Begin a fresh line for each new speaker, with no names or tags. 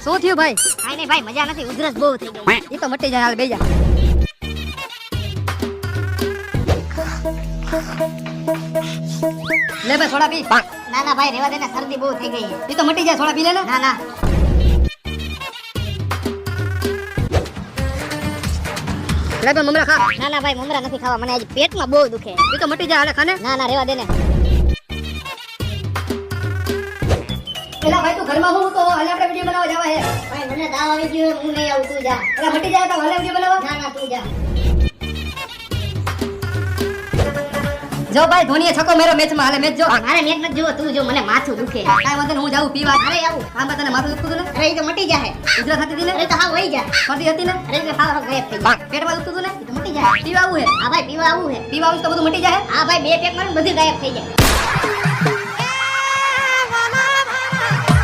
શું થયું ભાઈ?
કાઈ નહીં ભાઈ, મજા નથી, ઉધરસ બહુ થઈ ગઈ.
ઈ તો મટી જાય, હાલ બેજા. લે ભાઈ સોડા પી.
ના ના ભાઈ, રેવા દે ને, શરદી બહુ થઈ ગઈ છે.
ઈ તો મટી જાય, સોડા પી લે ને.
ના ના
લે ભાઈ મમરા ખા.
ના ના ભાઈ, મમરા નથી ખાવા, મને આજ પેટમાં બહુ દુખે.
ઈ તો મટી જાય, હાલે ખાને.
ના ના, રેવા દે ને.
એલા ભાઈ તું ઘરમાં હું તો હાલે આપણે વિડિયો બનાવવા જાવા હે.
ભાઈ મને તાવ આવી ગયો, હું નહીં આવું, તું જા.
એલા મટી જાય તો હાલે વિડિયો બનાવવા.
ના ના, તું જા.
જો ભાઈ ધોનીએ છક્કો માર્યો મેચમાં, હાલે મેચ જો.
મારે મેચ નથી જોવો, તું જો, મને માથું દુખે.
કાઈ વાંધો નહીં, હું જાઉં પીવા.
અરે આવું.
આમાં તને માથું દુખતું હતું ને?
અરે ઈ તો મટી જાહે.
ઉધરસ થતી હતી ને?
અરે તો હા વઈ જા.
શરદી હતી ને?
અરે તો હા ગાયબ થઈ જાય.
પેટમાં દુખતું હતું ને?
ઈ તો મટી જાય.
પીવા આવું હે.
હા ભાઈ, પીવા આવું હે.
પીવા આવું તો બધું મટી જાય.
હા ભાઈ, બે પેક મારું બધું ગાયબ થઈ જાય.